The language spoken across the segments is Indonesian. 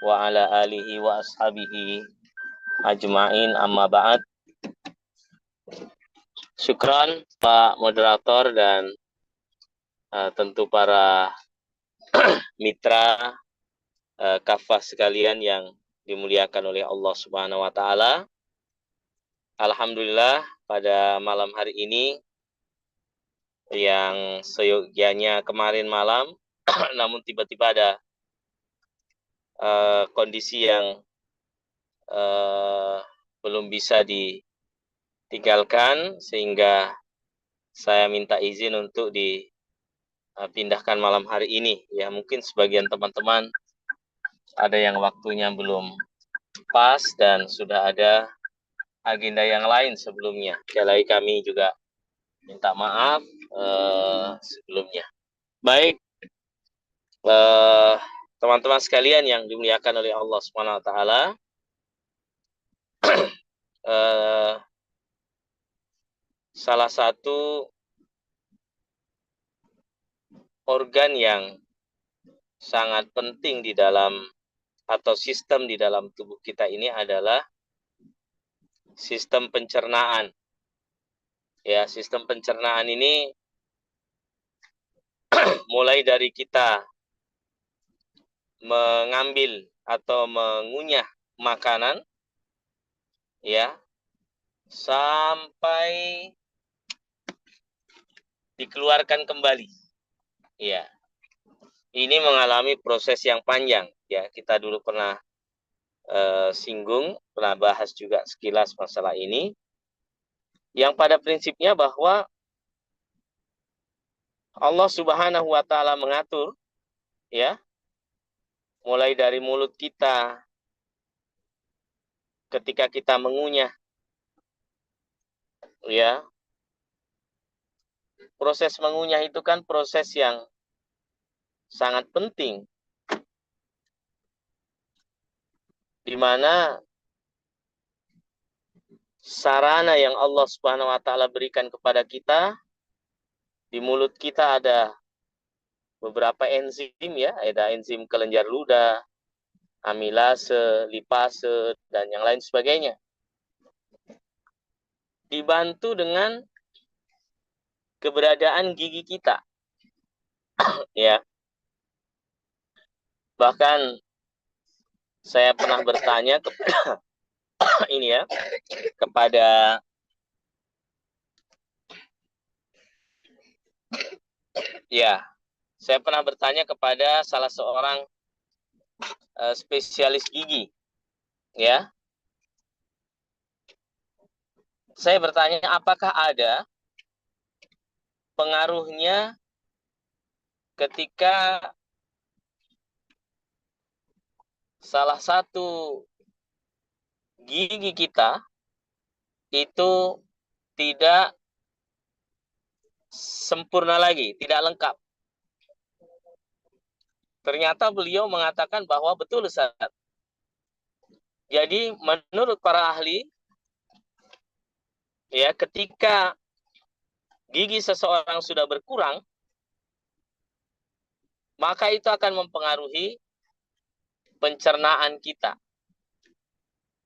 wa ala alihi wa ashabihi ajma'in, amma ba'd. Syukran Pak Moderator dan tentu para mitra kafah sekalian yang dimuliakan oleh Allah Subhanahu wa taala. Alhamdulillah pada malam hari ini yang seyogyanya kemarin malam namun tiba-tiba ada kondisi yang belum bisa ditinggalkan sehingga saya minta izin untuk dipindahkan malam hari ini. Ya, mungkin sebagian teman-teman ada yang waktunya belum pas dan sudah ada agenda yang lain sebelumnya. Sekali lagi kami juga minta maaf sebelumnya. Baik, teman-teman sekalian yang dimuliakan oleh Allah Subhanahu wa taala, salah satu organ yang sangat penting di dalam atau sistem di dalam tubuh kita ini adalah sistem pencernaan. Ya, sistem pencernaan ini mulai dari kita mengambil atau mengunyah makanan, ya, sampai dikeluarkan kembali. Ya, ini mengalami proses yang panjang. Ya, kita dulu pernah singgung, pernah bahas juga sekilas masalah ini. Yang pada prinsipnya bahwa Allah Subhanahu wa taala mengatur, ya, mulai dari mulut kita ketika kita mengunyah, ya. Proses mengunyah itu kan proses yang sangat penting, di mana sarana yang Allah Subhanahu wa taala berikan kepada kita, di mulut kita ada beberapa enzim, ya, ada enzim kelenjar ludah, amilase, lipase, dan yang lain sebagainya. Dibantu dengan keberadaan gigi kita. Ya. Bahkan saya pernah bertanya ini, ya, kepada saya pernah bertanya kepada salah seorang spesialis gigi, ya. Saya bertanya apakah ada pengaruhnya ketika salah satu gigi kita itu tidak sempurna lagi, tidak lengkap. Ternyata beliau mengatakan bahwa betul, Ustaz. Jadi menurut para ahli, ya, ketika gigi seseorang sudah berkurang, maka itu akan mempengaruhi pencernaan kita.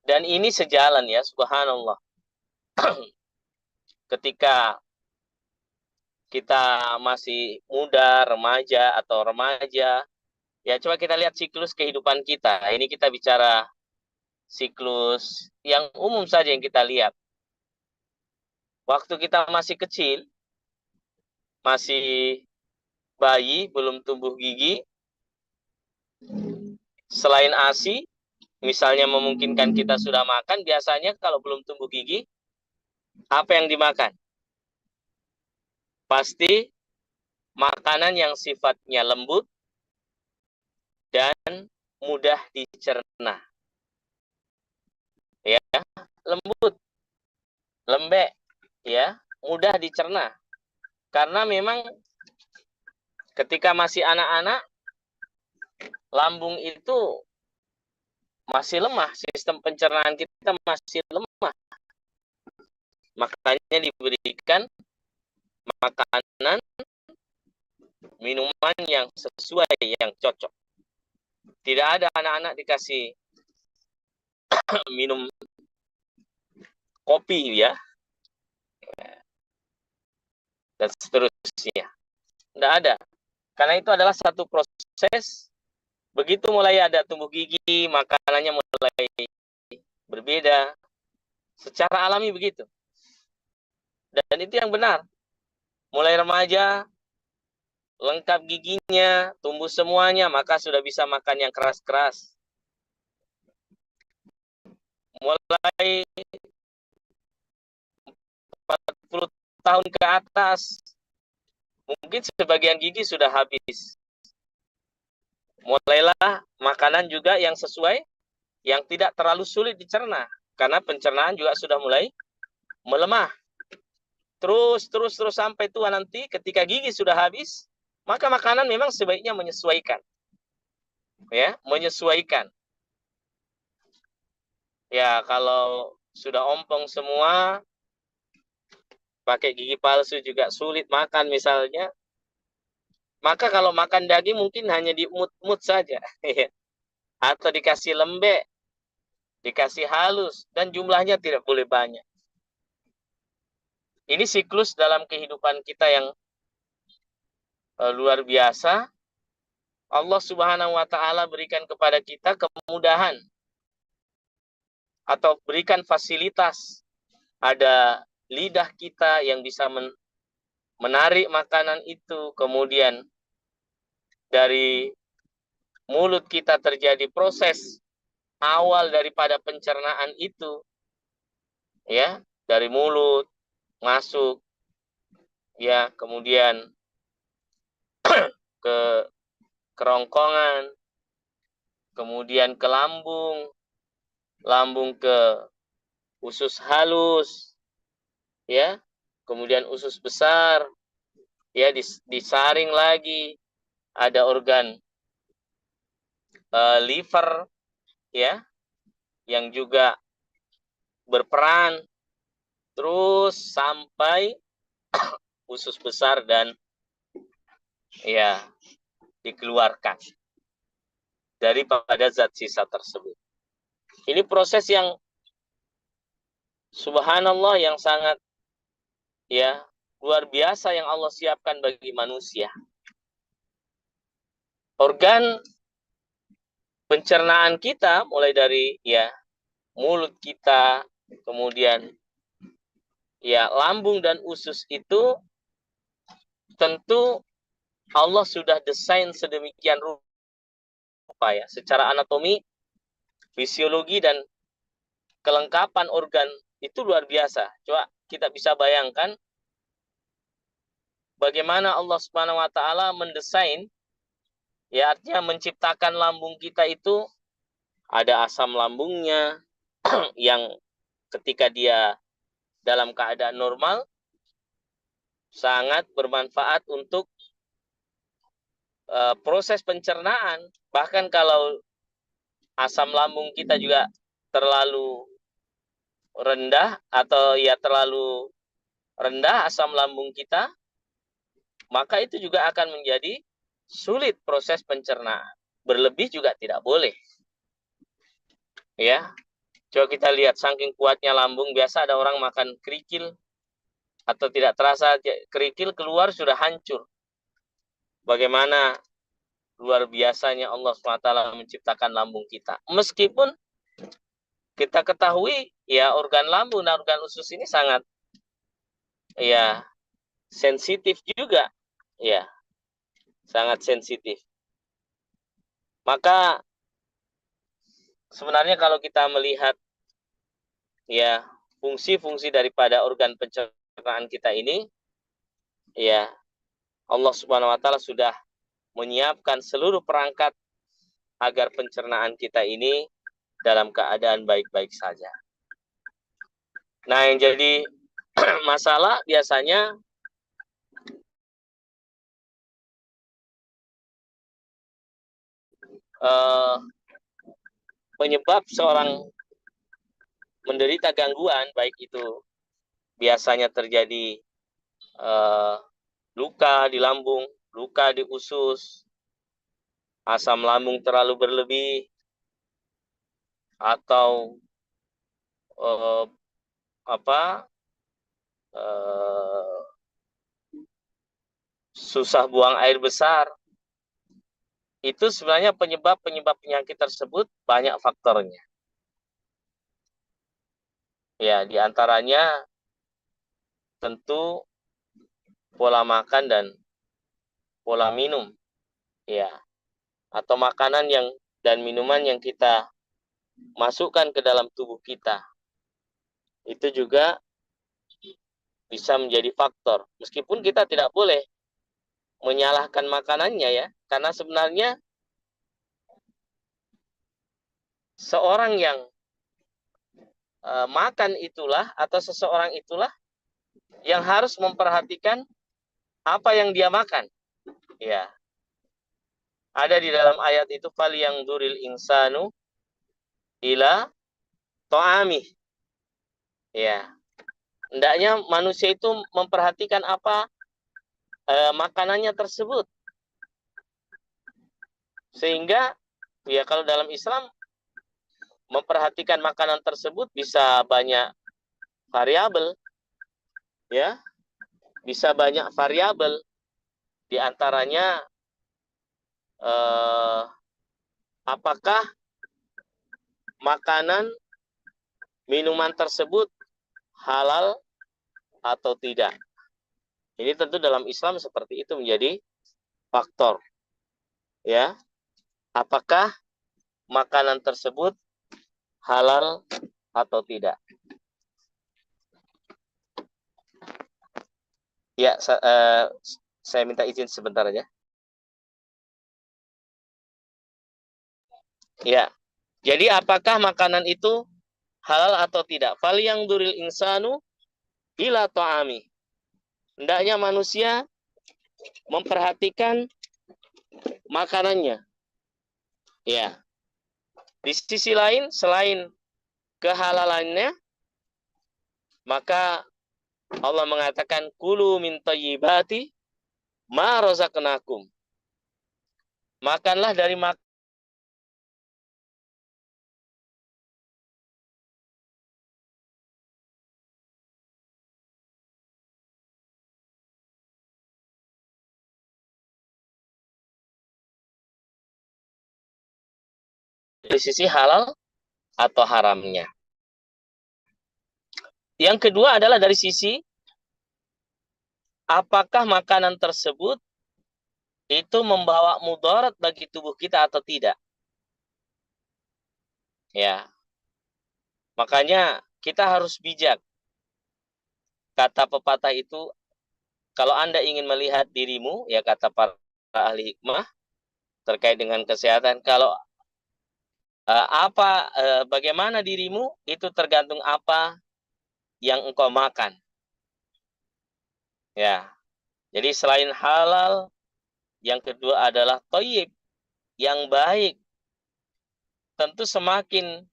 Dan ini sejalan, ya, subhanallah. Ketika kita masih muda, remaja atau remaja, ya, coba kita lihat siklus kehidupan kita. Ini kita bicara siklus yang umum saja yang kita lihat. Waktu kita masih kecil, masih bayi, belum tumbuh gigi, selain ASI, misalnya memungkinkan kita sudah makan, biasanya kalau belum tumbuh gigi, apa yang dimakan? Pasti makanan yang sifatnya lembut dan mudah dicerna. Ya, lembut, lembek, ya, mudah dicerna. Karena memang ketika masih anak-anak, lambung itu masih lemah, sistem pencernaan kita masih lemah. Makanya diberikan makanan, minuman yang sesuai, yang cocok. Tidak ada anak-anak dikasih minum kopi ya, dan seterusnya. Tidak ada. Karena itu adalah satu proses. Begitu mulai ada tumbuh gigi, makanannya mulai berbeda. Secara alami begitu. Dan itu yang benar. Mulai remaja, lengkap giginya, tumbuh semuanya, maka sudah bisa makan yang keras-keras. Mulai 40 tahun ke atas, mungkin sebagian gigi sudah habis. Mulailah makanan juga yang sesuai, yang tidak terlalu sulit dicerna. Karena pencernaan juga sudah mulai melemah. Terus sampai tua nanti ketika gigi sudah habis, maka makanan memang sebaiknya menyesuaikan. Ya, menyesuaikan. Ya, kalau sudah ompong semua, pakai gigi palsu juga sulit makan misalnya, maka kalau makan daging mungkin hanya diemut-emut saja. Atau dikasih lembek, dikasih halus, dan jumlahnya tidak boleh banyak. Ini siklus dalam kehidupan kita yang luar biasa. Allah Subhanahu wa Ta'ala berikan kepada kita kemudahan atau berikan fasilitas. Ada lidah kita yang bisa menarik makanan itu, kemudian dari mulut kita terjadi proses awal daripada pencernaan itu, ya, dari mulut masuk, ya, kemudian ke kerongkongan, kemudian ke lambung, lambung ke usus halus, ya, kemudian usus besar, ya, disaring lagi, ada organ liver, ya, yang juga berperan, terus sampai usus besar dan ya dikeluarkan daripada zat sisa tersebut. Ini proses yang subhanallah, yang sangat ya luar biasa yang Allah siapkan bagi manusia. Organ pencernaan kita mulai dari ya mulut kita, kemudian ya lambung dan usus itu tentu Allah sudah desain sedemikian rupa ya, secara anatomi, fisiologi, dan kelengkapan organ itu luar biasa. Coba kita bisa bayangkan bagaimana Allah Subhanahu wa Ta'ala mendesain, ya, artinya menciptakan lambung kita itu ada asam lambungnya yang ketika dia dalam keadaan normal sangat bermanfaat untuk proses pencernaan. Bahkan kalau asam lambung kita juga terlalu rendah atau ya terlalu rendah asam lambung kita, maka itu juga akan menjadi sulit proses pencernaan. Berlebih juga tidak boleh. Ya, coba kita lihat saking kuatnya lambung, biasa ada orang makan kerikil atau tidak terasa kerikil keluar sudah hancur. Bagaimana luar biasanya Allah SWT menciptakan lambung kita. Meskipun kita ketahui ya organ lambung dan organ usus ini sangat ya sensitif juga, ya sangat sensitif. Maka sebenarnya kalau kita melihat ya fungsi-fungsi daripada organ pencernaan kita ini, ya Allah Subhanahu wa Ta'ala sudah menyiapkan seluruh perangkat agar pencernaan kita ini dalam keadaan baik-baik saja. Nah, yang jadi masalah biasanya penyebab seorang menderita gangguan, baik itu biasanya terjadi luka di lambung, luka di usus, asam lambung terlalu berlebih, atau eh, apa eh, susah buang air besar, itu sebenarnya penyebab penyakit tersebut banyak faktornya. Ya, diantaranya tentu pola makan dan pola minum, ya, atau makanan dan minuman yang kita masukkan ke dalam tubuh kita. Itu juga bisa menjadi faktor. Meskipun kita tidak boleh menyalahkan makanannya ya, karena sebenarnya seorang yang makan itulah atau seseorang itulah yang harus memperhatikan apa yang dia makan. Ya, ada di dalam ayat itu fal yang duril insanu ila to'ami. Ya, hendaknya manusia itu memperhatikan apa makanannya tersebut. Sehingga ya kalau dalam Islam memperhatikan makanan tersebut bisa banyak variabel, ya, bisa banyak variabel. Di antaranya apakah makanan minuman tersebut halal atau tidak. Ini tentu dalam Islam seperti itu menjadi faktor, ya. Apakah makanan tersebut halal atau tidak. Ya, saya minta izin sebentar aja. Ya, jadi apakah makanan itu halal atau tidak? Fal yang duril insanu ila ta'ami. Hendaknya manusia memperhatikan makanannya. Ya. Di sisi lain, selain kehalalannya, maka Allah mengatakan kulu min thayyibati ma razaqnakum. Makanlah dari sisi halal atau haramnya. Yang kedua adalah dari sisi apakah makanan tersebut itu membawa mudarat bagi tubuh kita atau tidak. Ya. Makanya kita harus bijak. Kata pepatah itu, kalau Anda ingin melihat dirimu, ya kata para ahli hikmah terkait dengan kesehatan, kalau bagaimana dirimu itu tergantung apa yang engkau makan. Ya. Jadi selain halal, yang kedua adalah thayyib, yang baik. Tentu semakin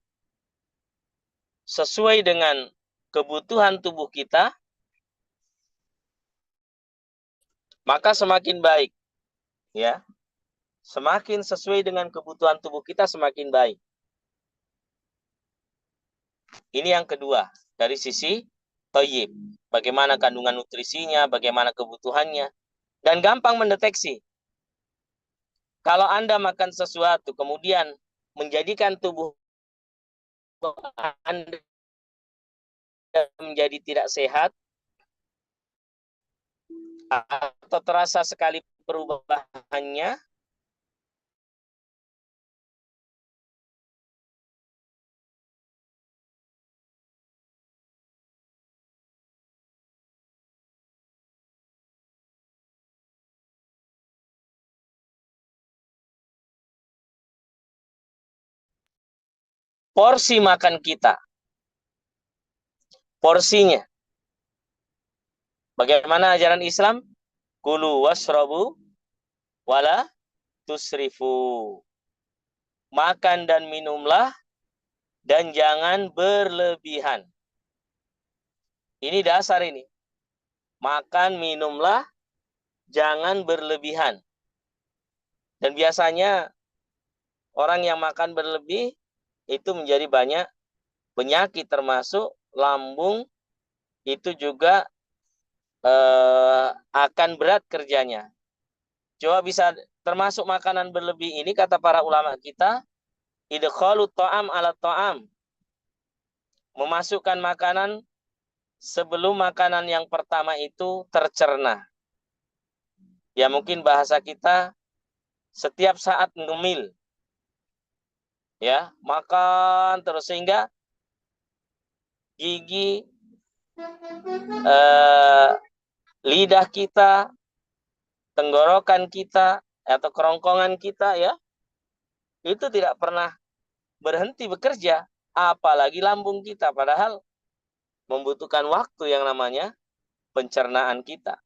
sesuai dengan kebutuhan tubuh kita, maka semakin baik. Ya. Semakin sesuai dengan kebutuhan tubuh kita, semakin baik. Ini yang kedua, dari sisi thayyib. Bagaimana kandungan nutrisinya, bagaimana kebutuhannya. Dan gampang mendeteksi. Kalau Anda makan sesuatu, kemudian menjadikan tubuh Anda menjadi tidak sehat, atau terasa sekali perubahannya, porsi makan kita, porsinya. Bagaimana ajaran Islam? Kulu wasrabu wala tusrifu. Makan dan minumlah dan jangan berlebihan. Ini dasar ini. Makan, minumlah, jangan berlebihan. Dan biasanya Orang yang makan berlebih itu menjadi banyak penyakit, termasuk lambung itu juga akan berat kerjanya. Coba bisa termasuk makanan berlebih ini, kata para ulama kita, idkhalu ta'am ala ta'am, memasukkan makanan sebelum makanan yang pertama itu tercerna. Ya mungkin bahasa kita setiap saat ngemil, ya makan terus sehingga gigi, lidah kita, tenggorokan kita atau kerongkongan kita ya itu tidak pernah berhenti bekerja, apalagi lambung kita, padahal membutuhkan waktu yang namanya pencernaan kita.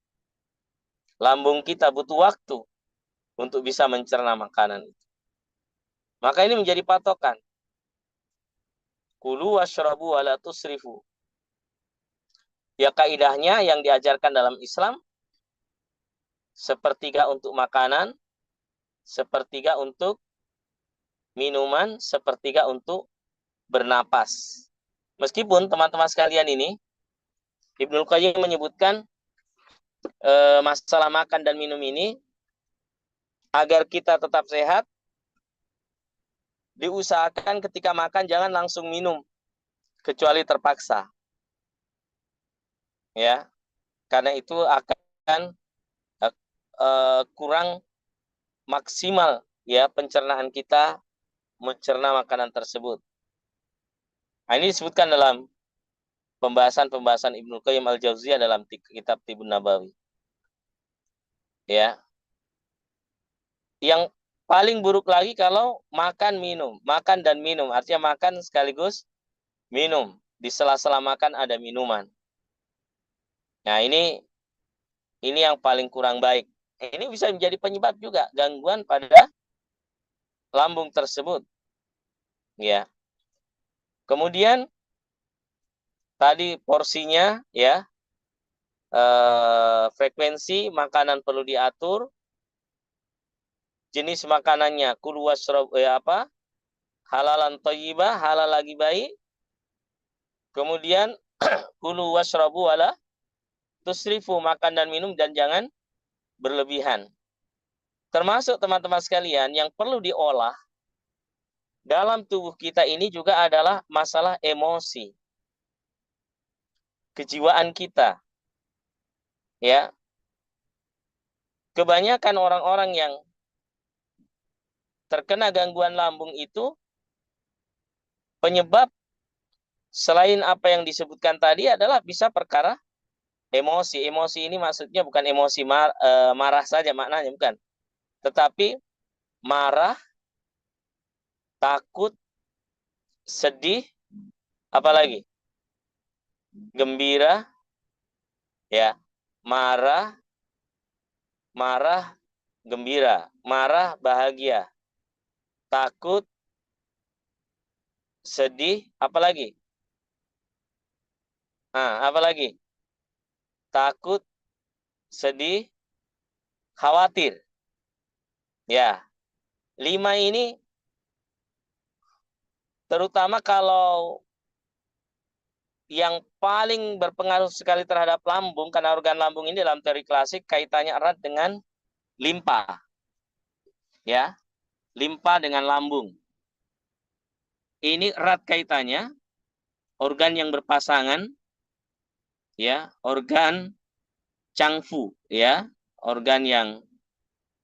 Lambung kita butuh waktu untuk bisa mencerna makanan itu. Maka ini menjadi patokan. Kulu washrabu wa la tusrifu. Ya kaidahnya yang diajarkan dalam Islam, sepertiga untuk makanan, sepertiga untuk minuman, sepertiga untuk bernapas. Meskipun teman-teman sekalian ini, Ibnul Qayyim menyebutkan masalah makan dan minum ini, agar kita tetap sehat, diusahakan ketika makan jangan langsung minum, kecuali terpaksa. Ya, karena itu akan kurang maksimal ya pencernaan kita mencerna makanan tersebut. Nah, ini disebutkan dalam pembahasan Ibnu Qayyim al-Jauziyah dalam kitab Tibbun Nabawi. Ya. Yang paling buruk lagi kalau makan minum, makan dan minum, artinya makan sekaligus minum. Di sela-sela makan ada minuman. Nah, ini yang paling kurang baik. Ini bisa menjadi penyebab juga gangguan pada lambung tersebut. Ya. Kemudian tadi porsinya ya, frekuensi makanan perlu diatur, jenis makanannya kulu washrab halalan thayyibah, halal lagi baik. Kemudian kulu washrabu wala tusrifu, makan dan minum dan jangan berlebihan. Termasuk teman-teman sekalian yang perlu diolah dalam tubuh kita ini juga adalah masalah emosi, kejiwaan kita. Ya. Kebanyakan orang-orang yang terkena gangguan lambung itu penyebab selain apa yang disebutkan tadi adalah bisa perkara emosi. Emosi ini maksudnya bukan emosi marah saja maknanya, bukan. Tetapi marah, takut, sedih, apalagi gembira, ya, marah, gembira, marah, bahagia, takut, sedih, apalagi? Apalagi? Takut, sedih, khawatir. Ya, 5 ini terutama kalau yang paling berpengaruh sekali terhadap lambung, karena organ lambung ini dalam teori klasik kaitannya erat dengan limpa. Ya, limpa dengan lambung. Ini erat kaitannya, organ yang berpasangan, ya, organ changfu, ya, organ yang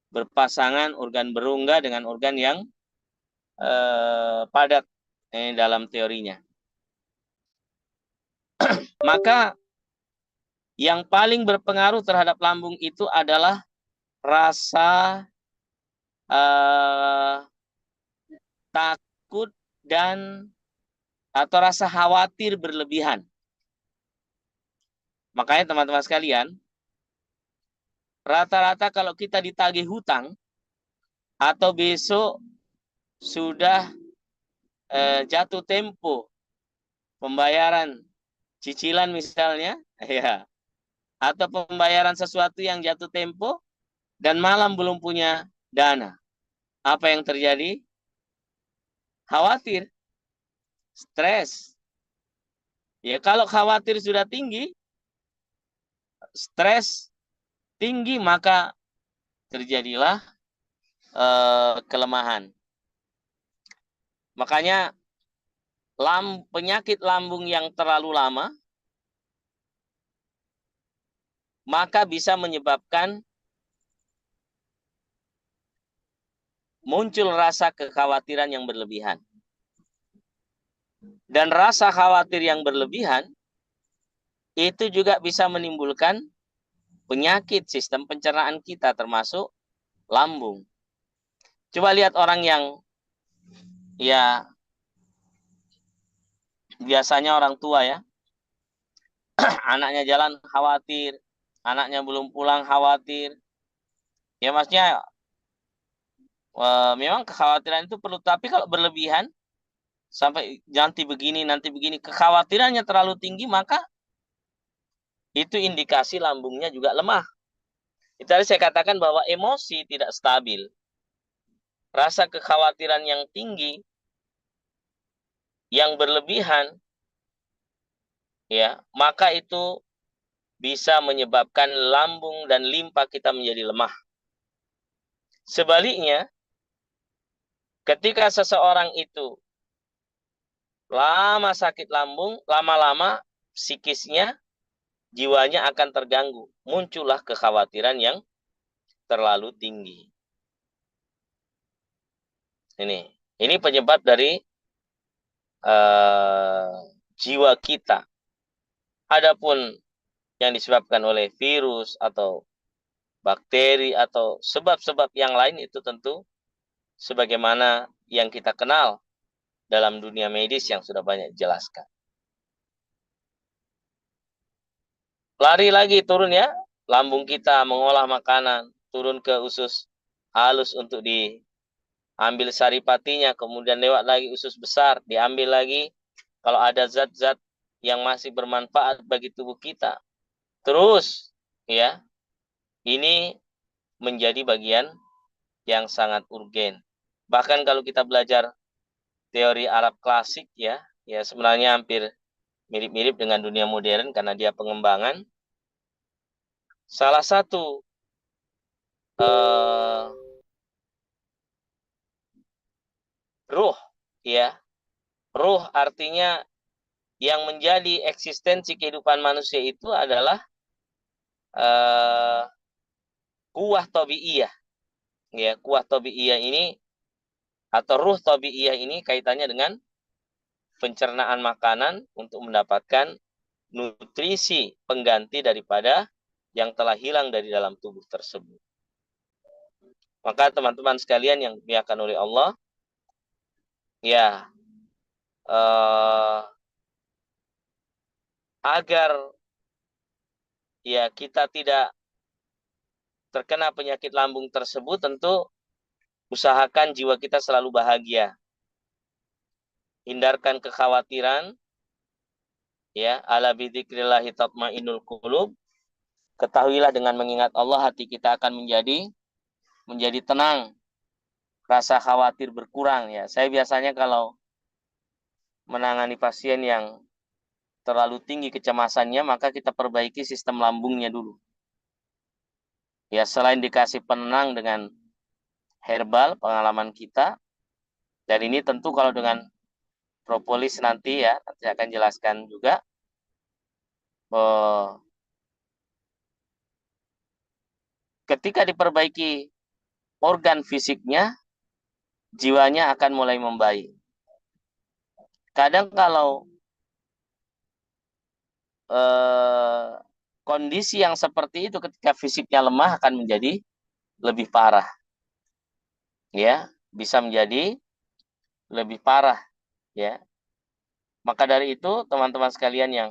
berpasangan, organ berungga dengan organ yang padat dalam teorinya. Maka yang paling berpengaruh terhadap lambung itu adalah rasa takut dan atau rasa khawatir berlebihan. Makanya teman-teman sekalian, rata-rata kalau kita ditagih hutang atau besok sudah jatuh tempo pembayaran cicilan misalnya, ya, atau pembayaran sesuatu yang jatuh tempo dan malam belum punya dana, apa yang terjadi? Khawatir, stres. Ya, kalau khawatir sudah tinggi, stres tinggi, maka terjadilah kelemahan. Makanya penyakit lambung yang terlalu lama maka bisa menyebabkan muncul rasa kekhawatiran yang berlebihan. Dan rasa khawatir yang berlebihan itu juga bisa menimbulkan penyakit sistem pencernaan kita termasuk lambung. Coba lihat orang yang ya biasanya orang tua ya, anaknya jalan khawatir, anaknya belum pulang khawatir. Ya maksudnya memang kekhawatiran itu perlu, tapi kalau berlebihan sampai nanti begini, kekhawatirannya terlalu tinggi, maka itu indikasi lambungnya juga lemah. Itu tadi saya katakan bahwa emosi tidak stabil. Rasa kekhawatiran yang tinggi, yang berlebihan, ya, maka itu bisa menyebabkan lambung dan limpa kita menjadi lemah. Sebaliknya, ketika seseorang itu lama sakit lambung, lama-lama psikisnya, jiwanya akan terganggu. Muncullah kekhawatiran yang terlalu tinggi. Ini penyebab dari jiwa kita. Adapun yang disebabkan oleh virus atau bakteri atau sebab-sebab yang lain itu tentu sebagaimana yang kita kenal dalam dunia medis yang sudah banyak dijelaskan. Lari lagi turun ya, lambung kita mengolah makanan, turun ke usus halus untuk diambil saripatinya, kemudian lewat lagi usus besar, diambil lagi kalau ada zat-zat yang masih bermanfaat bagi tubuh kita. Terus ya, ini menjadi bagian yang sangat urgen. Bahkan kalau kita belajar teori Arab klasik ya sebenarnya hampir mirip-mirip dengan dunia modern karena dia pengembangan. Salah satu ruh ya, ruh artinya yang menjadi eksistensi kehidupan manusia itu adalah kuwah tabiiyah. Ya, kuwah tabiiyah ini atau ruh tabiiyah ini kaitannya dengan pencernaan makanan untuk mendapatkan nutrisi pengganti daripada yang telah hilang dari dalam tubuh tersebut. Maka teman-teman sekalian yang dimuliakan oleh Allah, ya agar ya kita tidak terkena penyakit lambung tersebut, tentu usahakan jiwa kita selalu bahagia. Hindarkan kekhawatiran, ya, ala bidzikrillahi tatmainnul qulub. Ketahuilah dengan mengingat Allah hati kita akan menjadi tenang, rasa khawatir berkurang ya. Saya biasanya kalau menangani pasien yang terlalu tinggi kecemasannya, maka kita perbaiki sistem lambungnya dulu. Ya, selain dikasih penenang dengan herbal, pengalaman kita, dan ini tentu kalau dengan propolis nanti ya, nanti akan jelaskan juga, ketika diperbaiki organ fisiknya, jiwanya akan mulai membaik. Kadang kalau kondisi yang seperti itu ketika fisiknya lemah akan menjadi lebih parah. Ya, bisa menjadi lebih parah, ya. Maka dari itu, teman-teman sekalian yang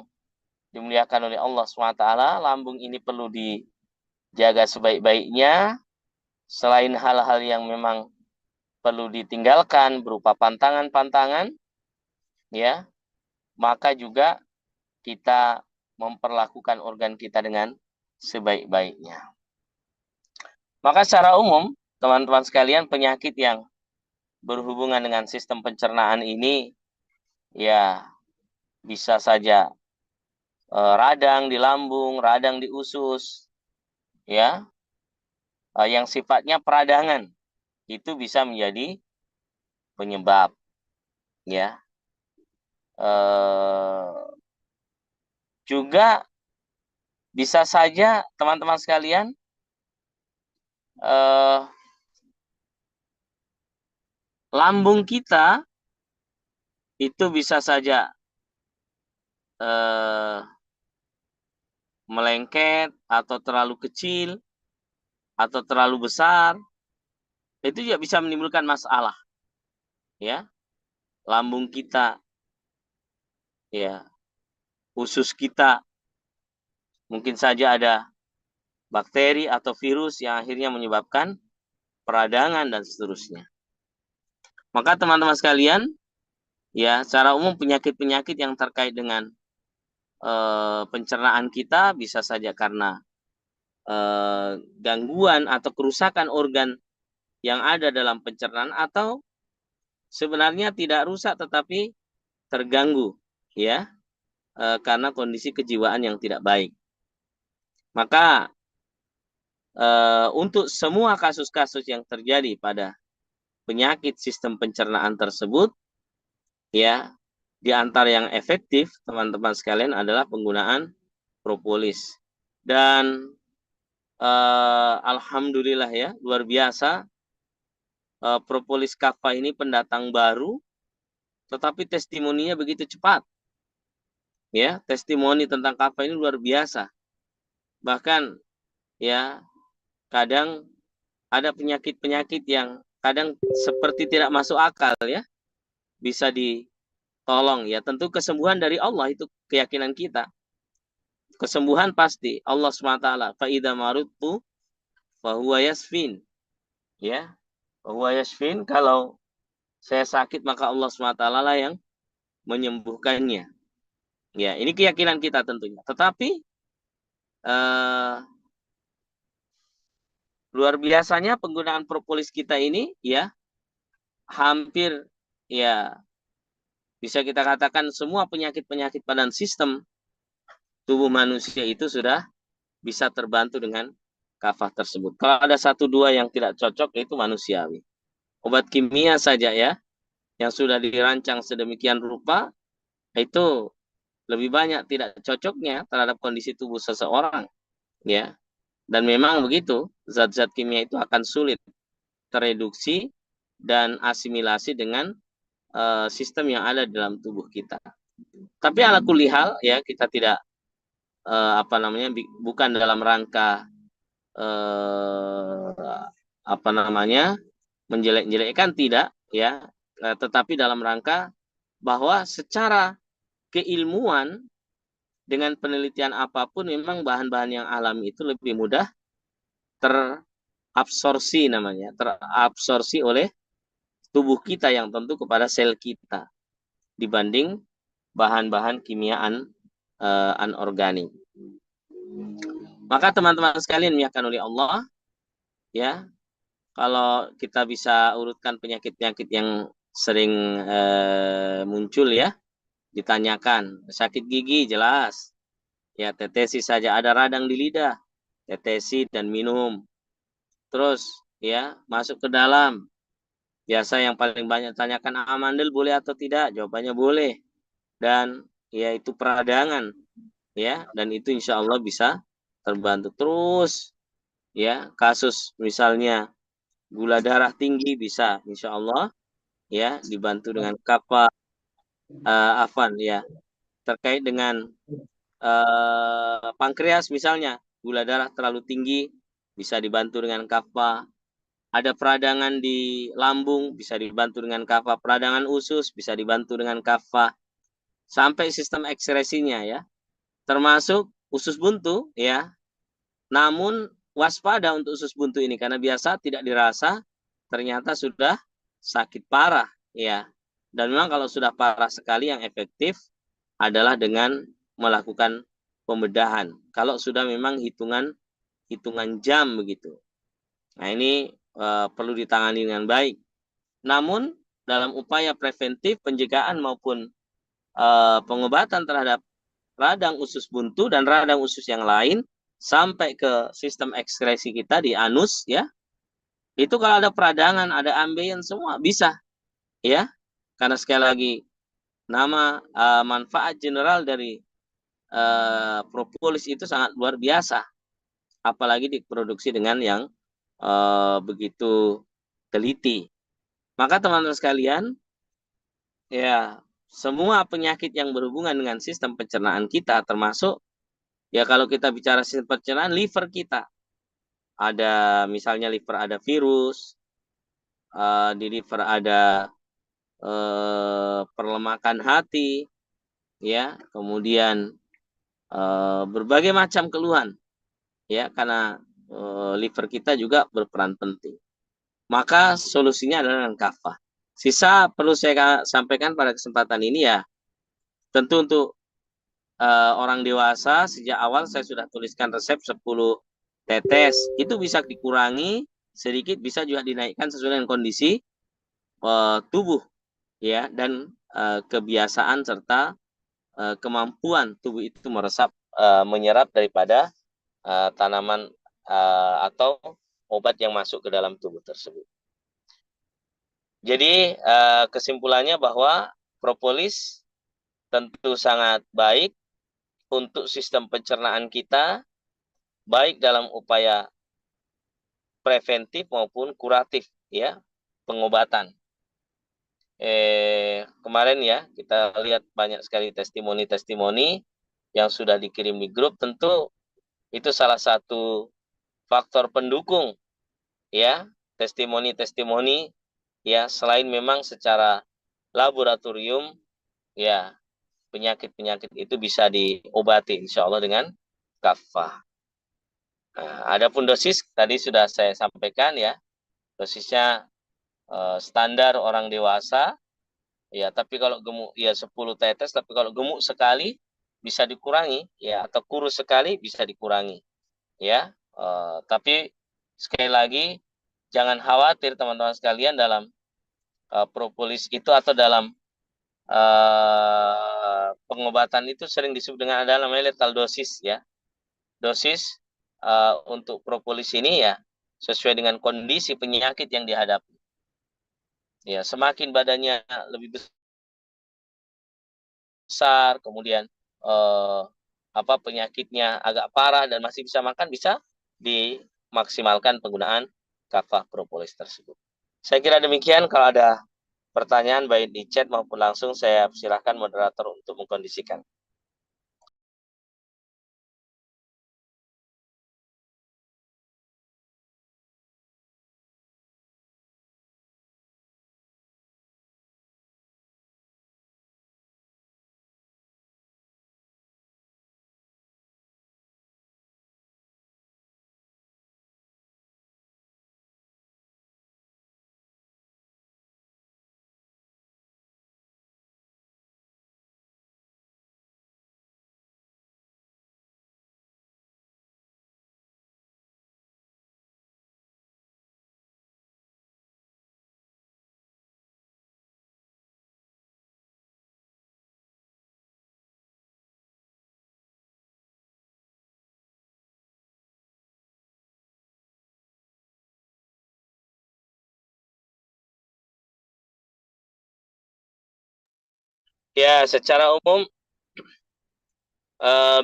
dimuliakan oleh Allah SWT, lambung ini perlu dijaga sebaik-baiknya. Selain hal-hal yang memang perlu ditinggalkan berupa pantangan-pantangan, ya, maka juga kita memperlakukan organ kita dengan sebaik-baiknya. Maka secara umum, teman-teman sekalian, penyakit yang berhubungan dengan sistem pencernaan ini, ya bisa saja radang di lambung, radang di usus, ya, yang sifatnya peradangan itu bisa menjadi penyebab, ya. Juga bisa saja teman-teman sekalian lambung kita itu bisa saja melengket atau terlalu kecil atau terlalu besar, itu juga bisa menimbulkan masalah, ya. Lambung kita, ya, usus kita mungkin saja ada bakteri atau virus yang akhirnya menyebabkan peradangan dan seterusnya. Maka teman-teman sekalian, ya, secara umum penyakit-penyakit yang terkait dengan pencernaan kita bisa saja karena gangguan atau kerusakan organ yang ada dalam pencernaan, atau sebenarnya tidak rusak tetapi terganggu, ya, karena kondisi kejiwaan yang tidak baik. Maka untuk semua kasus-kasus yang terjadi pada penyakit sistem pencernaan tersebut, ya, di antara yang efektif teman-teman sekalian adalah penggunaan propolis. Dan alhamdulillah, ya, luar biasa, propolis kaffa ini pendatang baru, tetapi testimoninya begitu cepat, ya. Testimoni tentang kaffa ini luar biasa. Bahkan, ya, kadang ada penyakit-penyakit yang kadang seperti tidak masuk akal, ya, bisa ditolong, ya. Tentu kesembuhan dari Allah, itu keyakinan kita. Kesembuhan pasti Allah SWT. Fa idza maridtu fa huwa yasfin, ya. Fa huwa yasfin, kalau saya sakit maka Allah SWT lah yang menyembuhkannya. Ya, ini keyakinan kita tentunya. Tetapi luar biasanya penggunaan propolis kita ini, ya, hampir, ya, bisa kita katakan semua penyakit-penyakit pada sistem tubuh manusia itu sudah bisa terbantu dengan kafah tersebut. Kalau ada satu dua yang tidak cocok, itu manusiawi. Obat kimia saja, ya, yang sudah dirancang sedemikian rupa, itu lebih banyak tidak cocoknya terhadap kondisi tubuh seseorang, ya. Dan memang begitu, zat-zat kimia itu akan sulit tereduksi dan asimilasi dengan sistem yang ada dalam tubuh kita. Tapi ala kulli hal, ya, kita tidak bukan dalam rangka menjelek-jelekkan, tidak, ya, tetapi dalam rangka bahwa secara keilmuan dengan penelitian apapun memang bahan-bahan yang alami itu lebih mudah terabsorpsi oleh tubuh kita yang tentu kepada sel kita dibanding bahan-bahan kimiaan anorganik. Maka teman-teman sekalian dimuliakan oleh Allah, ya, kalau kita bisa urutkan penyakit-penyakit yang sering muncul, ya, ditanyakan. Sakit gigi jelas, ya, tetesi saja. Ada radang di lidah, tetesi dan minum. Terus, ya, masuk ke dalam. Biasa yang paling banyak tanyakan, amandel boleh atau tidak? Jawabannya boleh. Dan, ya, itu peradangan, ya, dan itu insya Allah bisa terbantu. Terus, ya, kasus misalnya gula darah tinggi bisa insya Allah, ya, dibantu dengan kafah, ya, terkait dengan pankreas misalnya, gula darah terlalu tinggi, bisa dibantu dengan kafah. Ada peradangan di lambung, bisa dibantu dengan kafah. Peradangan usus bisa dibantu dengan kafah. Sampai sistem ekskresinya, ya, termasuk usus buntu, ya. Namun waspada untuk usus buntu ini, karena biasa tidak dirasa, ternyata sudah sakit parah, ya. Dan memang kalau sudah parah sekali, yang efektif adalah dengan melakukan pembedahan. Kalau sudah memang hitungan jam begitu. Nah, ini perlu ditangani dengan baik. Namun dalam upaya preventif, pencegahan maupun pengobatan terhadap radang usus buntu dan radang usus yang lain sampai ke sistem ekskresi kita di anus, ya, itu kalau ada peradangan, ada ambeien, semua bisa, ya, karena sekali lagi nama manfaat general dari propolis itu sangat luar biasa, apalagi diproduksi dengan yang begitu teliti. Maka teman-teman sekalian, ya, semua penyakit yang berhubungan dengan sistem pencernaan kita, termasuk, ya, kalau kita bicara sistem pencernaan, liver kita, ada misalnya liver ada virus, di liver ada perlemakan hati, ya, kemudian berbagai macam keluhan, ya, karena liver kita juga berperan penting. Maka solusinya adalah dengan kafah. Sisa perlu saya sampaikan pada kesempatan ini, ya, tentu untuk orang dewasa sejak awal saya sudah tuliskan resep 10 tetes. Itu bisa dikurangi sedikit, bisa juga dinaikkan sesuai dengan kondisi tubuh, ya, dan kebiasaan serta kemampuan tubuh itu menyerap daripada tanaman atau obat yang masuk ke dalam tubuh tersebut. Jadi kesimpulannya bahwa propolis tentu sangat baik untuk sistem pencernaan kita, baik dalam upaya preventif maupun kuratif, ya, pengobatan. Kemarin, ya, kita lihat banyak sekali testimoni-testimoni yang sudah dikirim di grup. Tentu itu salah satu faktor pendukung, ya, testimoni-testimoni, ya, selain memang secara laboratorium, ya, penyakit-penyakit itu bisa diobati insya Allah dengan kafah. Nah, adapun dosis tadi sudah saya sampaikan, ya, dosisnya standar orang dewasa, ya, tapi kalau gemuk, ya, 10 tetes, tapi kalau gemuk sekali bisa dikurangi, ya, atau kurus sekali bisa dikurangi, ya. Tapi sekali lagi jangan khawatir teman-teman sekalian, dalam propolis itu atau dalam pengobatan itu sering disebut dengan ada namanya lethal dosis, ya. Dosis untuk propolis ini, ya, sesuai dengan kondisi penyakit yang dihadapi. Ya, semakin badannya lebih besar, kemudian penyakitnya agak parah dan masih bisa makan, bisa dimaksimalkan penggunaan kafah propolis tersebut. Saya kira demikian. Kalau ada pertanyaan baik di chat maupun langsung, saya silakan moderator untuk mengkondisikan. Ya, secara umum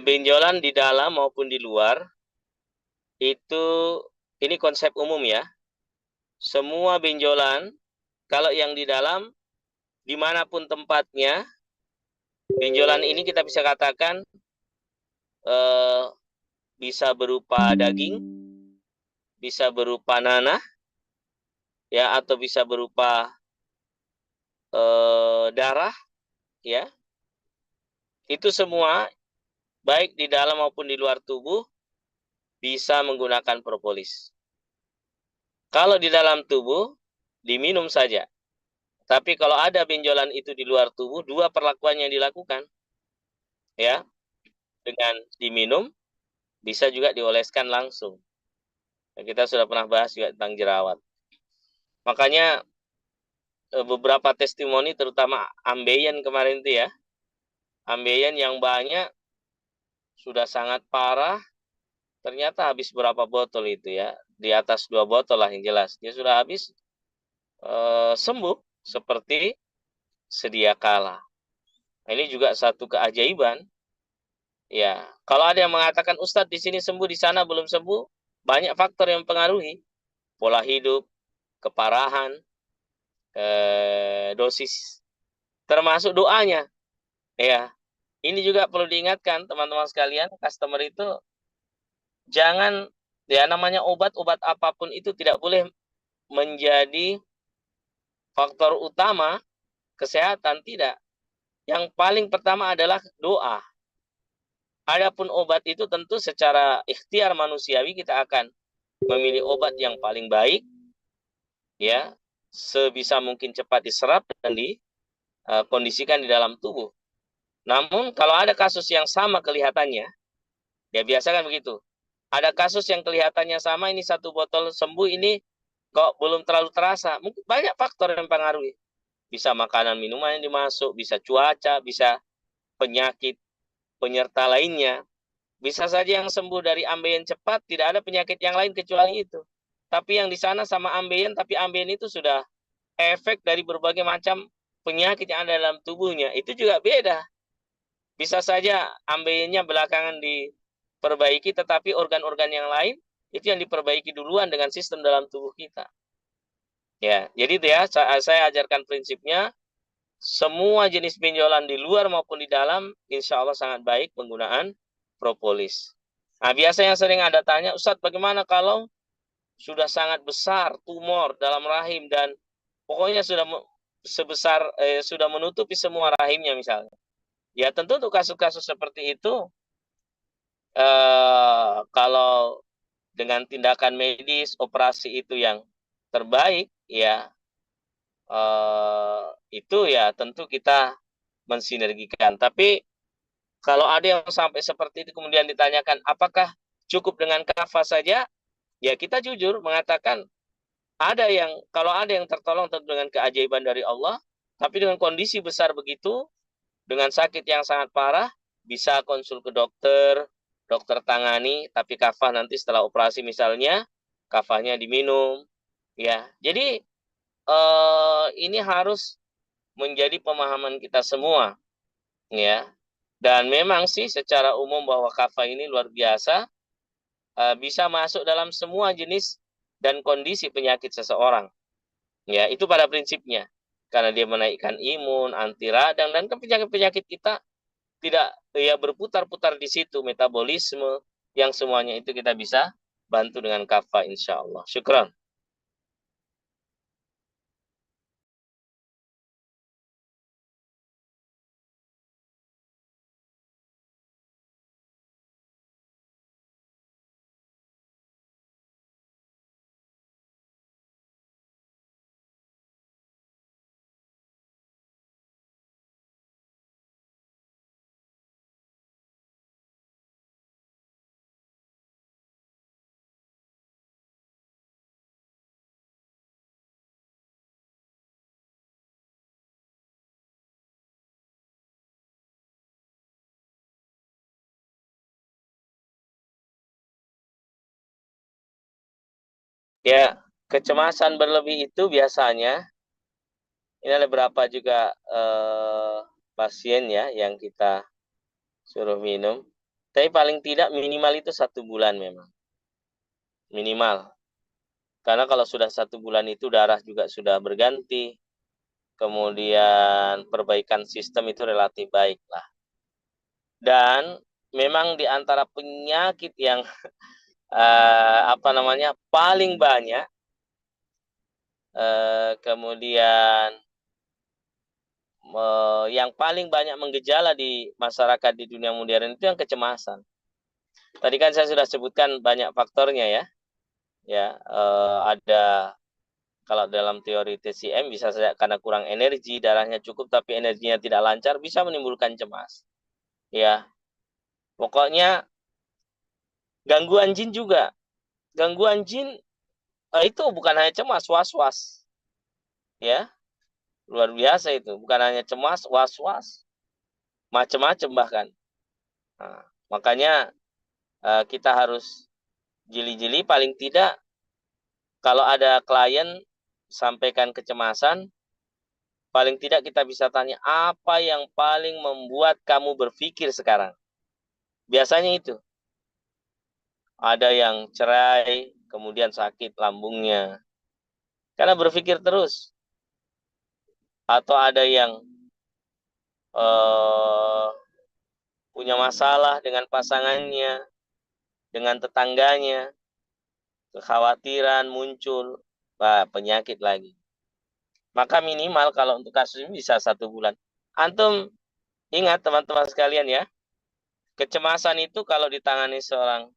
benjolan di dalam maupun di luar itu, ini konsep umum, ya. Semua benjolan, kalau yang di dalam, dimanapun tempatnya, benjolan ini kita bisa katakan bisa berupa daging, bisa berupa nanah, ya, atau bisa berupa darah, ya. Itu semua baik di dalam maupun di luar tubuh bisa menggunakan propolis. Kalau di dalam tubuh diminum saja. Tapi kalau ada benjolan itu di luar tubuh, dua perlakuan yang dilakukan, ya. Dengan diminum, bisa juga dioleskan langsung. Kita sudah pernah bahas juga tentang jerawat. Makanya beberapa testimoni, terutama ambeien kemarin itu ya. Ambeien yang banyak, sudah sangat parah, ternyata habis berapa botol itu ya. Di atas 2 botol lah yang jelas. Dia sudah habis sembuh seperti sedia kala. Nah, ini juga satu keajaiban. Ya, kalau ada yang mengatakan Ustadz di sini sembuh, di sana belum sembuh, banyak faktor yang mempengaruhi. Pola hidup, keparahan, dosis, termasuk doanya. Ya, ini juga perlu diingatkan teman-teman sekalian, customer itu jangan, ya namanya obat apapun itu tidak boleh menjadi faktor utama kesehatan, tidak. Yang paling pertama adalah doa. Adapun obat itu tentu secara ikhtiar manusiawi kita akan memilih obat yang paling baik, ya, sebisa mungkin cepat diserap dan dikondisikan di dalam tubuh. Namun kalau ada kasus yang sama kelihatannya, ya biasa kan begitu. Ada kasus yang kelihatannya sama, ini 1 botol sembuh, ini kok belum terlalu terasa. Mungkin banyak faktor yang mempengaruhi. Bisa makanan minuman yang dimasuk, bisa cuaca, bisa penyakit penyerta lainnya. Bisa saja yang sembuh dari ambeien cepat, tidak ada penyakit yang lain kecuali itu. Tapi yang di sana sama ambeien, tapi ambeien itu sudah efek dari berbagai macam penyakit yang ada dalam tubuhnya. Itu juga beda. Bisa saja ambeiennya belakangan diperbaiki, tetapi organ-organ yang lain itu yang diperbaiki duluan dengan sistem dalam tubuh kita. Ya, jadi itu ya, saya ajarkan prinsipnya, semua jenis benjolan di luar maupun di dalam, insya Allah sangat baik penggunaan propolis. Nah, biasa yang sering ada tanya, Ustadz bagaimana kalau sudah sangat besar tumor dalam rahim dan pokoknya sudah sebesar sudah menutupi semua rahimnya misalnya. Ya tentu untuk kasus-kasus seperti itu, kalau dengan tindakan medis, operasi itu yang terbaik, ya itu ya tentu kita mensinergikan. Tapi kalau ada yang sampai seperti itu kemudian ditanyakan, apakah cukup dengan kafah saja? Ya kita jujur mengatakan, kalau ada yang tertolong tentu dengan keajaiban dari Allah, tapi dengan kondisi besar begitu, dengan sakit yang sangat parah, bisa konsul ke dokter, dokter tangani, tapi kafah nanti setelah operasi misalnya, kafahnya diminum. Ya, jadi ini harus menjadi pemahaman kita semua, ya. Dan memang sih secara umum bahwa kafah ini luar biasa, bisa masuk dalam semua jenis dan kondisi penyakit seseorang. Ya, itu pada prinsipnya. Karena dia menaikkan imun, anti radang, dan penyakit-penyakit kita tidak ya berputar-putar di situ, metabolisme, yang semuanya itu kita bisa bantu dengan kafah insya Allah. Syukran. Ya, kecemasan berlebih itu biasanya, ini ada beberapa juga pasien ya yang kita suruh minum. Tapi paling tidak minimal itu 1 bulan memang. Minimal. Karena kalau sudah 1 bulan itu darah juga sudah berganti. Kemudian perbaikan sistem itu relatif baik lah. Dan memang di antara penyakit yang paling banyak, kemudian yang paling banyak menggejala di masyarakat di dunia modern itu yang kecemasan. Tadi kan saya sudah sebutkan banyak faktornya ya. Ya, ada kalau dalam teori TCM bisa saja karena kurang energi, darahnya cukup tapi energinya tidak lancar, bisa menimbulkan cemas. Ya, pokoknya gangguan jin juga. Gangguan jin itu bukan hanya cemas, was-was. Ya, luar biasa itu. Bukan hanya cemas, was-was, macam-macam bahkan. Nah, makanya kita harus jeli-jeli, paling tidak kalau ada klien sampaikan kecemasan, paling tidak kita bisa tanya, apa yang paling membuat kamu berpikir sekarang? Biasanya itu. Ada yang cerai, kemudian sakit lambungnya. Karena berpikir terus. Atau ada yang eh, punya masalah dengan pasangannya, dengan tetangganya, kekhawatiran muncul, penyakit lagi. Maka minimal kalau untuk kasus ini bisa 1 bulan. Antum ingat teman-teman sekalian ya, kecemasan itu kalau ditangani seorang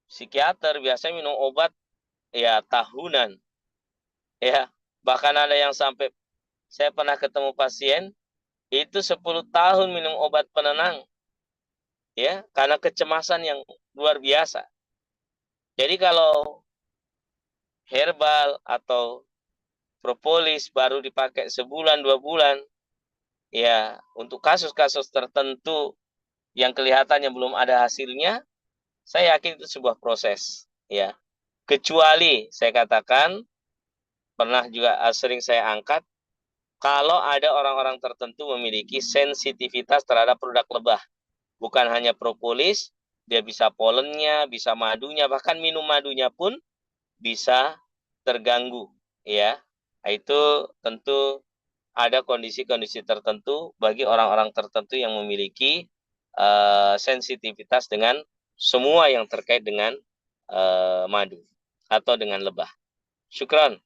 psikiater biasanya minum obat ya tahunan. Ya, bahkan ada yang sampai, saya pernah ketemu pasien itu 10 tahun minum obat penenang. Ya, karena kecemasan yang luar biasa. Jadi kalau herbal atau propolis baru dipakai sebulan 2 bulan, ya untuk kasus-kasus tertentu yang kelihatannya belum ada hasilnya, saya yakin itu sebuah proses, ya. Kecuali saya katakan pernah juga sering saya angkat, kalau ada orang-orang tertentu memiliki sensitivitas terhadap produk lebah, bukan hanya propolis, dia bisa polennya, bisa madunya, bahkan minum madunya pun bisa terganggu, ya. Itu tentu ada kondisi-kondisi tertentu bagi orang-orang tertentu yang memiliki sensitivitas dengan semua yang terkait dengan madu atau dengan lebah. Syukran.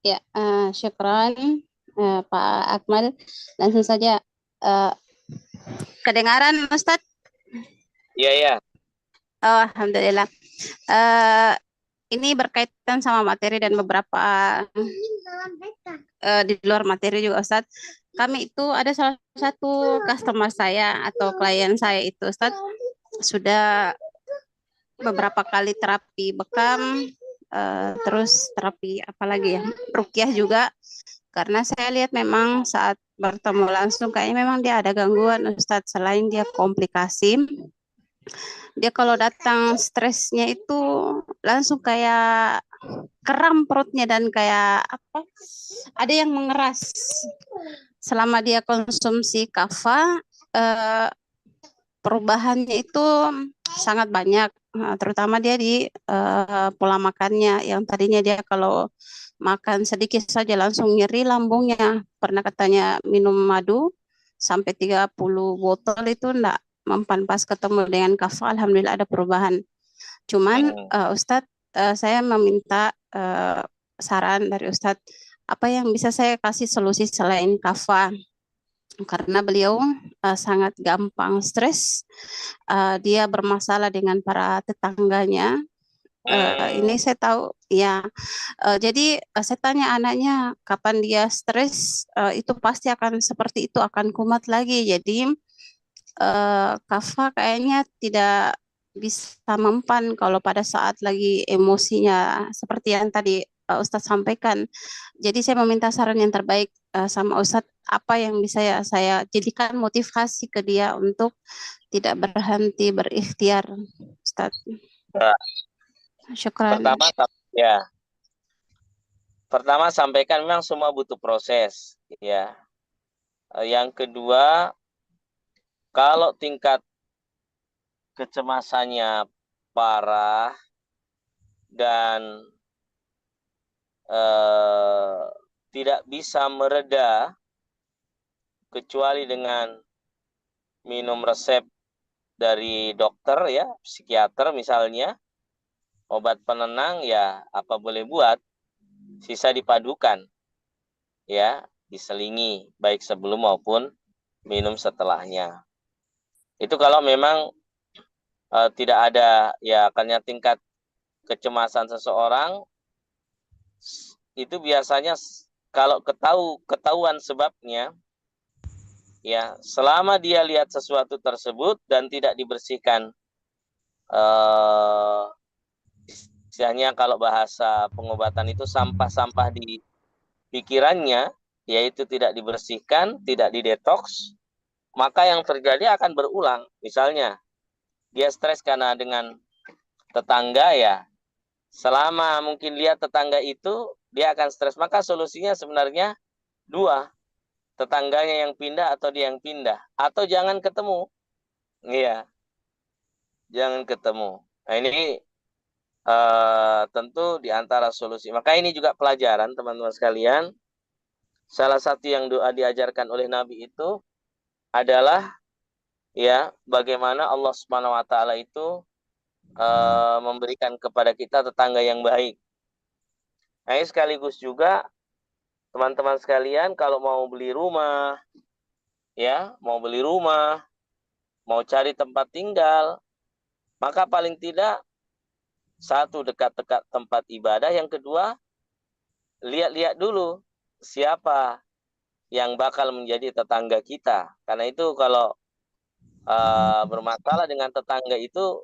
Ya, syukran Pak Akmal. Langsung saja. eh, Kedengaran Ustadz? Iya, ya. Oh, Alhamdulillah. Eh, ini berkaitan sama materi dan beberapa di luar materi juga Ustadz. Kami itu ada salah satu customer saya atau klien saya itu Ustadz sudah beberapa kali terapi bekam, terus terapi apa lagi ya, rukyah juga. Karena saya lihat memang saat bertemu langsung kayaknya memang dia ada gangguan Ustadz. Selain dia komplikasi, dia kalau datang stresnya itu langsung kayak kram perutnya dan kayak apa? Ada yang mengeras. Selama dia konsumsi kava, eh, perubahannya itu sangat banyak. Nah, terutama dia di pola makannya yang tadinya dia kalau makan sedikit saja langsung nyeri lambungnya. Pernah katanya minum madu sampai 30 botol itu enggak mempan, pas ketemu dengan kava alhamdulillah ada perubahan. Cuman Ustadz, saya meminta saran dari Ustadz, apa yang bisa saya kasih solusi selain kava? Karena beliau sangat gampang stres, dia bermasalah dengan para tetangganya. Ini saya tahu ya. Jadi saya tanya anaknya kapan dia stres, itu pasti akan seperti itu, akan kumat lagi. Jadi Kava kayaknya tidak bisa mempan kalau pada saat lagi emosinya seperti yang tadi Ustadz sampaikan. Jadi saya meminta saran yang terbaik sama Ustadz, apa yang bisa saya jadikan motivasi ke dia untuk tidak berhenti berikhtiar, Ustadz. Nah, Syukran. ya, pertama sampaikan memang semua butuh proses, ya. Yang kedua, kalau tingkat kecemasannya parah dan tidak bisa mereda kecuali dengan minum resep dari dokter, ya, psikiater misalnya, obat penenang, ya apa boleh buat, sisa dipadukan, ya, diselingi baik sebelum maupun minum setelahnya. Itu kalau memang tidak ada, ya, karena tingkat kecemasan seseorang itu biasanya kalau ketahuan sebabnya, ya selama dia lihat sesuatu tersebut dan tidak dibersihkan, eh, istilahnya kalau bahasa pengobatan itu sampah-sampah di pikirannya, yaitu tidak dibersihkan, tidak didetoks, maka yang terjadi akan berulang. Misalnya, dia stres karena dengan tetangga, ya selama mungkin lihat tetangga itu, dia akan stres. Maka solusinya sebenarnya dua, tetangganya yang pindah atau dia yang pindah, atau jangan ketemu. Iya, jangan ketemu. Nah ini tentu di antara solusi. Maka ini juga pelajaran teman-teman sekalian. Salah satu yang doa diajarkan oleh Nabi itu adalah, ya, bagaimana Allah Subhanahu wa taala itu memberikan kepada kita tetangga yang baik. Nah, ini sekaligus juga teman-teman sekalian, kalau mau beli rumah, ya, mau cari tempat tinggal, maka paling tidak satu, dekat-dekat tempat ibadah, yang kedua lihat-lihat dulu siapa yang bakal menjadi tetangga kita. Karena itu kalau bermasalah dengan tetangga itu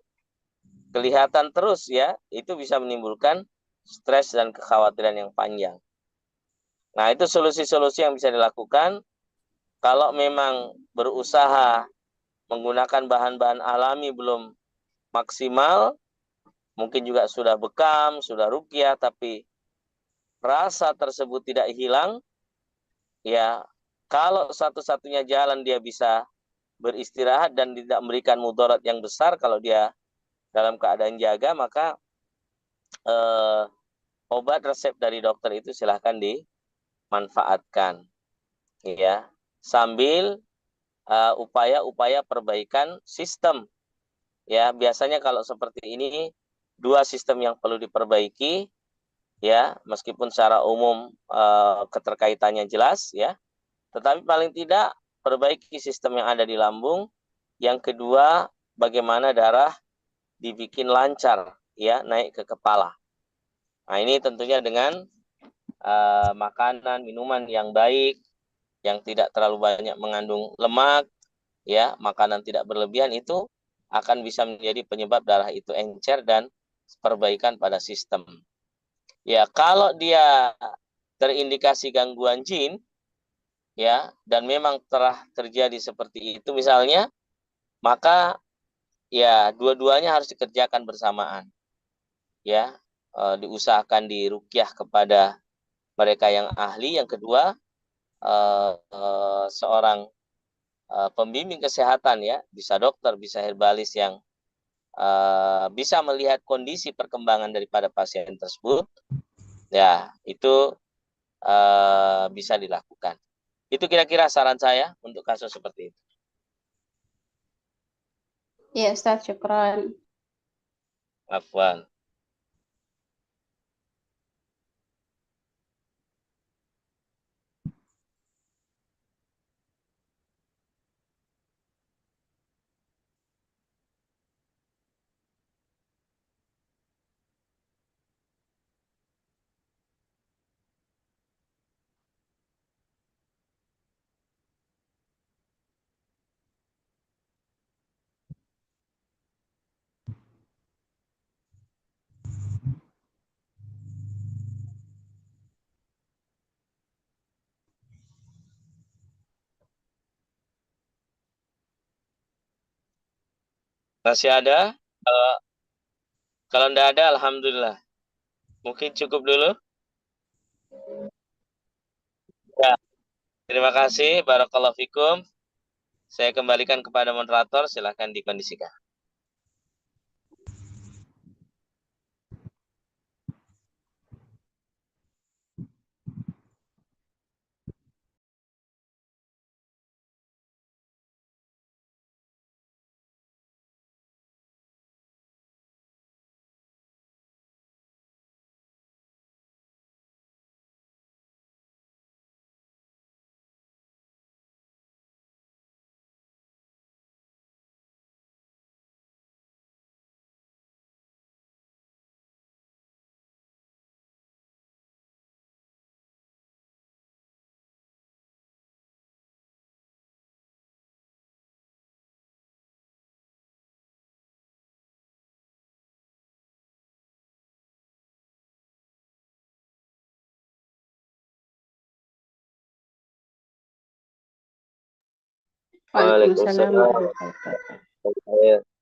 kelihatan terus, ya, itu bisa menimbulkan stres dan kekhawatiran yang panjang. Nah, itu solusi-solusi yang bisa dilakukan kalau memang berusaha menggunakan bahan-bahan alami belum maksimal, mungkin juga sudah bekam, sudah ruqyah, tapi rasa tersebut tidak hilang, ya kalau satu-satunya jalan dia bisa beristirahat dan tidak memberikan mudarat yang besar kalau dia dalam keadaan jaga, maka eh, obat resep dari dokter itu silahkan dimanfaatkan, ya, sambil upaya-upaya perbaikan sistem. Ya, biasanya kalau seperti ini dua sistem yang perlu diperbaiki, ya, meskipun secara umum keterkaitannya jelas, ya, tetapi paling tidak perbaiki sistem yang ada di lambung. Yang kedua, bagaimana darah dibikin lancar, ya, naik ke kepala. Nah, ini tentunya dengan makanan, minuman yang baik, yang tidak terlalu banyak mengandung lemak, ya, makanan tidak berlebihan, itu akan bisa menjadi penyebab darah itu encer dan perbaikan pada sistem. Ya, kalau dia terindikasi gangguan jin, ya, dan memang telah terjadi seperti itu misalnya, maka ya dua-duanya harus dikerjakan bersamaan, ya, diusahakan diruqyah kepada mereka yang ahli. Yang kedua, seorang pembimbing kesehatan, ya, bisa dokter, bisa herbalis yang bisa melihat kondisi perkembangan daripada pasien tersebut, ya, itu bisa dilakukan. Itu kira-kira saran saya untuk kasus seperti itu. Ya, Ustaz, syukron. Afwan. Masih ada? Kalau kalau tidak ada, alhamdulillah. Mungkin cukup dulu. Ya, terima kasih. Barakallahu fikum. Saya kembalikan kepada moderator. Silakan dikondisikan. Waalaikumsalam Waalaikumsalam warahmatullahi wabarakatuh. warahmatullahi wabarakatuh.